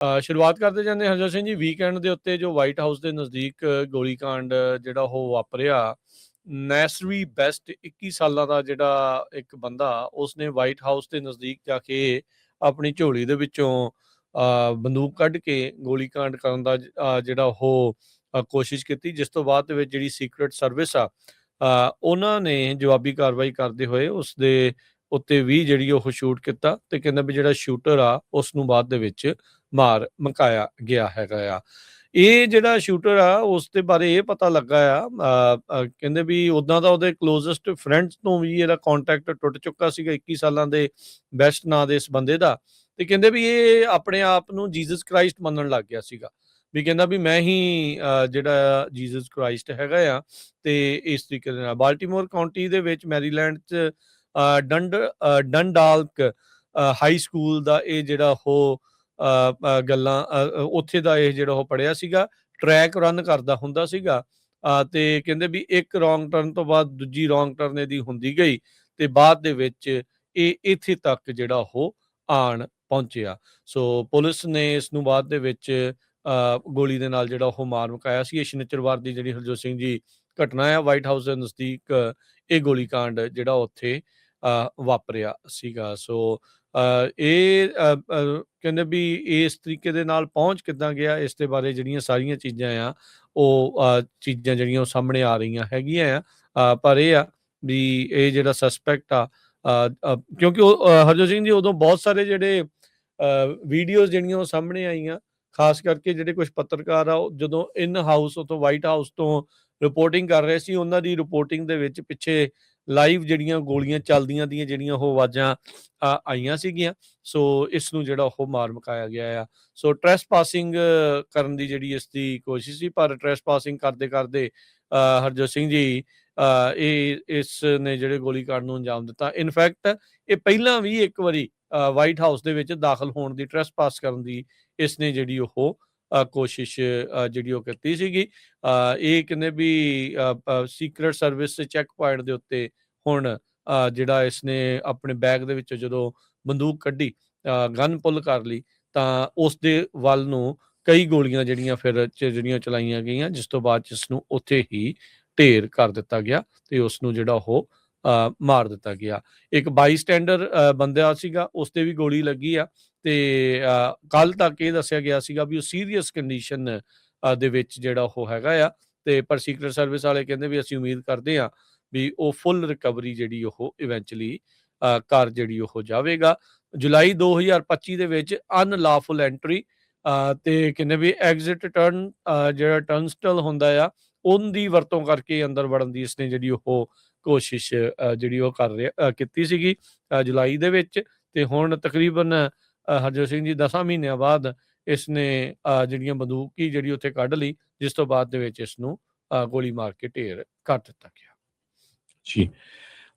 ਸ਼ੁਰੂਆਤ ਕਰਦੇ ਜਾਂਦੇ ਹਰਜੋਤ ਸਿੰਘ ਜੀ, ਵੀਕਐਂਡ ਦੇ ਉੱਤੇ ਜੋ ਵਾਈਟ ਹਾਊਸ ਦੇ ਨਜ਼ਦੀਕ ਗੋਲੀकांड ਜਿਹੜਾ ਉਹ ਵਾਪਰਿਆ। ਨੈਸਰੀ ਬੈਸਟ 21 ਸਾਲਾਂ ਦਾ ਜਿਹੜਾ ਇੱਕ ਬੰਦਾ, ਉਸਨੇ ਵਾਈਟ ਹਾਊਸ ਦੇ ਨਜ਼ਦੀਕ ਜਾ ਕੇ ਆਪਣੀ ਝੋਲੀ ਦੇ ਵਿੱਚੋਂ ਬੰਦੂਕ ਕੱਢ ਕੇ ਗੋਲੀकांड ਕਰਨ ਦਾ ਜਿਹੜਾ ਉਹ ਕੋਸ਼ਿਸ਼ ਕੀਤੀ, ਜਿਸ ਤੋਂ ਬਾਅਦ ਦੇ ਵਿੱਚ ਜਿਹੜੀ ਸੀਕਰਟ ਸਰਵਿਸ ਆ ਉਹਨਾਂ ਨੇ ਜਵਾਬੀ ਕਾਰਵਾਈ ਕਰਦੇ ਹੋਏ ਉਸ ਦੇ ਉੱਤੇ ਵੀ ਜਿਹੜੀ ਉਹ ਸ਼ੂਟ ਕੀਤਾ, ਤੇ ਕਹਿੰਦਾ ਵੀ ਜਿਹੜਾ ਸ਼ੂਟਰ ਆ ਉਸ ਨੂੰ ਬਾਅਦ ਦੇ ਵਿੱਚ ਮਾਰ ਮੁਕਾਇਆ ਗਿਆ ਹੈਗਾ ਆ। ਇਹ ਜਿਹੜਾ ਸ਼ੂਟਰ ਆ ਉਸ ਦੇ ਬਾਰੇ ਇਹ ਪਤਾ ਲੱਗਾ ਆ, ਕਹਿੰਦੇ ਵੀ ਉੱਦਾਂ ਤਾਂ ਉਹਦੇ ਕਲੋਜ਼ੈਸਟ ਫਰੈਂਡਸ ਤੋਂ ਵੀ ਇਹਦਾ ਕੰਟੈਕਟ ਟੁੱਟ ਚੁੱਕਾ ਸੀਗਾ 21 ਸਾਲਾਂ ਦੇ ਬੈਸਟ ਨਾਂ ਦੇ ਇਸ ਬੰਦੇ ਦਾ। ਤੇ ਕਹਿੰਦੇ ਵੀ ਇਹ ਆਪਣੇ ਆਪ ਨੂੰ ਜੀਸਸ ਕ੍ਰਾਈਸਟ ਮੰਨਣ ਲੱਗ ਗਿਆ ਸੀਗਾ, ਵੀ ਕਹਿੰਦਾ ਵੀ ਮੈਂ ਹੀ ਜਿਹੜਾ ਜੀਸਸ ਕ੍ਰਾਈਸਟ ਹੈਗਾ ਆ। ਤੇ ਇਸ ਤਰੀਕੇ ਦੇ ਨਾਲ ਬਾਲਟੀਮੋਰ ਕਾਉਂਟੀ ਦੇ ਵਿੱਚ ਮੈਰੀਲੈਂਡ 'ਚ ਡੰਡਾਲਕ ਹਾਈ ਸਕੂਲ ਦਾ ਇਹ ਜਿਹੜਾ ਉਹ ਗੱਲਾਂ ਉੱਥੇ ਦਾ ਇਹ ਜਿਹੜਾ ਉਹ ਪੜ੍ਹਿਆ ਸੀਗਾ, ਟਰੈਕ ਰਨ ਕਰਦਾ ਹੁੰਦਾ ਸੀਗਾ। ਤੇ ਕਹਿੰਦੇ ਵੀ ਇੱਕ ਰੋਂਗ ਟਰਨ ਤੋਂ ਬਾਅਦ ਦੂਜੀ ਰੋਂਗ ਟਰਨ ਇਹਦੀ ਹੁੰਦੀ ਗਈ, ਤੇ ਬਾਅਦ ਦੇ ਵਿੱਚ ਇਹ ਇੱਥੇ ਤੱਕ ਜਿਹੜਾ ਉਹ ਆਣ ਪਹੁੰਚਿਆ। ਸੋ ਪੁਲਿਸ ਨੇ ਇਸ ਨੂੰ ਬਾਅਦ ਦੇ ਵਿੱਚ ਗੋਲੀ ਦੇ ਨਾਲ ਜਿਹੜਾ ਉਹ ਮਾਰ ਮੁਕਾਇਆ ਸੀ। ਇਹ ਸ਼ਨੀਚਰਵਾਰ ਦੀ ਜਿਹੜੀ ਹਰਜੋਤ ਸਿੰਘ ਜੀ ਘਟਨਾ ਆ, ਵਾਈਟ ਹਾਊਸ ਦੇ ਨਜ਼ਦੀਕ ਇਹ ਗੋਲੀकांड ਜਿਹੜਾ ਉੱਥੇ ਵਾਪਰਿਆ ਸੀਗਾ। ਸੋ ਇਹ ਕਹਿੰਦੇ ਵੀ ਇਸ ਤਰੀਕੇ ਦੇ ਨਾਲ ਪਹੁੰਚ ਕਿੱਦਾਂ ਗਿਆ, ਇਸ ਦੇ ਬਾਰੇ ਜਿਹੜੀਆਂ ਸਾਰੀਆਂ ਚੀਜ਼ਾਂ ਆ ਉਹ ਚੀਜ਼ਾਂ ਜਿਹੜੀਆਂ ਉਹ ਸਾਹਮਣੇ ਆ ਰਹੀਆਂ ਹੈਗੀਆਂ ਆ। ਪਰ ਇਹ ਆ ਵੀ ਇਹ ਜਿਹੜਾ ਸਸਪੈਕਟ ਆ, ਕਿਉਂਕਿ ਉਹ ਹਰਜੋਤ ਸਿੰਘ ਜੀ ਉਦੋਂ ਬਹੁਤ ਸਾਰੇ ਜਿਹੜੇ ਵੀਡੀਓਜ਼ ਜਿਹੜੀਆਂ ਉਹ ਸਾਹਮਣੇ ਆਈਆਂ, ਖਾਸ ਕਰਕੇ ਜਿਹੜੇ ਕੁਝ ਪੱਤਰਕਾਰ ਆ ਉਹ ਜਦੋਂ ਇਨ ਹਾਊਸ ਤੋਂ ਵਾਈਟ ਹਾਊਸ ਤੋਂ ਰਿਪੋਰਟਿੰਗ ਕਰ ਰਹੇ ਸੀ, ਉਹਨਾਂ ਦੀ ਰਿਪੋਰਟਿੰਗ ਦੇ ਵਿੱਚ ਪਿੱਛੇ ਲਾਈਵ ਜਿਹੜੀਆਂ ਗੋਲੀਆਂ ਚੱਲਦੀਆਂ ਦੀਆਂ ਜਿਹੜੀਆਂ ਉਹ ਆਵਾਜ਼ਾਂ ਆਈਆਂ ਸੀਗੀਆਂ। ਸੋ ਇਸ ਨੂੰ ਜਿਹੜਾ ਉਹ ਮਾਰ ਮੁਕਾਇਆ ਗਿਆ ਆ। ਸੋ ਟ੍ਰੈਸ ਪਾਸਿੰਗ ਕਰਨ ਦੀ ਜਿਹੜੀ ਇਸ ਦੀ ਕੋਸ਼ਿਸ਼ ਸੀ, ਪਰ ਟ੍ਰੈਸ ਪਾਸਿੰਗ ਕਰਦੇ ਕਰਦੇ ਹਰਜੋਤ ਸਿੰਘ ਜੀ ਇਸ ਨੇ ਜਿਹੜੇ ਗੋਲੀकांड ਨੂੰ ਅੰਜਾਮ ਦਿੱਤਾ। ਇਨਫੈਕਟ ਇਹ ਪਹਿਲਾਂ ਵੀ ਇੱਕ ਵਾਰੀ ਵਾਈਟ ਹਾਊਸ ਦੇ ਵਿੱਚ ਦਾਖਲ ਹੋਣ ਦੀ, ਟ੍ਰੈਸ ਪਾਸ ਕਰਨ ਦੀ ਇਸ ਨੇ ਜਿਹੜੀ ਉਹ ਕੋਸ਼ਿਸ਼ ਜਿਹੜੀ ਉਹ ਕੀਤੀ ਸੀਗੀ। ਇਹ ਕਹਿੰਦੇ ਵੀ ਸੀਕਰਟ ਸਰਵਿਸ ਚੈੱਕ ਪੁਆਇੰਟ ਦੇ ਉੱਤੇ ਹੁਣ ਜਿਹੜਾ ਇਸਨੇ ਆਪਣੇ ਬੈਗ ਦੇ ਵਿੱਚੋਂ ਜਦੋਂ ਬੰਦੂਕ ਕੱਢੀ, ਗਨ ਪੁੱਲ ਕਰ ਲਈ, ਤਾਂ ਉਸ ਦੇ ਵੱਲ ਨੂੰ ਕਈ ਗੋਲੀਆਂ ਜਿਹੜੀਆਂ ਫਿਰ ਜਿਹੜੀਆਂ ਚਲਾਈਆਂ ਗਈਆਂ, ਜਿਸ ਤੋਂ ਬਾਅਦ ਇਸ ਨੂੰ ਉੱਥੇ ਹੀ ਢੇਰ ਕਰ ਦਿੱਤਾ ਗਿਆ ਤੇ ਉਸ ਨੂੰ ਜਿਹੜਾ ਉਹ ਮਾਰ ਦਿੱਤਾ ਗਿਆ। ਇੱਕ ਬਾਈਸਟੈਂਡਰ ਬੰਦਾ ਸੀਗਾ, ਉਸ ਤੇ ਵੀ ਗੋਲੀ ਲੱਗੀ ਆ, ਤੇ ਕੱਲ ਤੱਕ ਇਹ ਦੱਸਿਆ ਗਿਆ ਸੀਗਾ ਵੀ ਉਹ ਸੀਰੀਅਸ ਕੰਡੀਸ਼ਨ ਦੇ ਵਿੱਚ ਜਿਹੜਾ ਉਹ ਹੈਗਾ ਆ। ਤੇ ਪਰ ਸੀਕਰਟ ਸਰਵਿਸ ਵਾਲੇ ਕਹਿੰਦੇ ਵੀ ਅਸੀਂ ਉਮੀਦ ਕਰਦੇ ਹਾਂ ਵੀ ਉਹ ਫੁੱਲ ਰਿਕਵਰੀ ਜਿਹੜੀ ਉਹ ਇਵੈਂਚੁਅਲੀ ਘਰ ਜਿਹੜੀ ਉਹ ਜਾਵੇਗਾ। ਜੁਲਾਈ 2025 ਦੇ ਵਿੱਚ ਅਨਲਾਫੁਲ ਐਂਟਰੀ ਤੇ ਕਹਿੰਦੇ ਵੀ ਐਗਜ਼ਿਟ ਟਰਨ ਜਿਹੜਾ ਟਰਨਸਟਲ ਹੁੰਦਾ ਆ, ਉਹਦੀ ਵਰਤੋਂ ਕਰਕੇ ਅੰਦਰ ਵੜਨ ਦੀ ਇਸਨੇ ਜਿਹੜੀ ਉਹ ਕੋਸ਼ਿਸ਼ ਜਿਹੜੀ ਉਹ ਕੀਤੀ ਸੀਗੀ ਜੁਲਾਈ ਦੇ ਵਿੱਚ। ਤੇ ਹੁਣ ਤਕਰੀਬਨ ਹਰਜੋਤ ਸਿੰਘ ਜੀ 10 ਮਹੀਨਿਆਂ ਬਾਅਦ ਇਸਨੇ ਜਿਹੜੀਆਂ ਬੰਦੂਕੀ ਜਿਹੜੀ ਉੱਥੇ ਕੱਢ ਲਈ, ਜਿਸ ਤੋਂ ਬਾਅਦ ਦੇ ਵਿੱਚ ਇਸ ਨੂੰ ਗੋਲੀ ਮਾਰ ਕੇ ਢੇਰ ਕਰ ਦਿੱਤਾ ਗਿਆ। ਜੀ।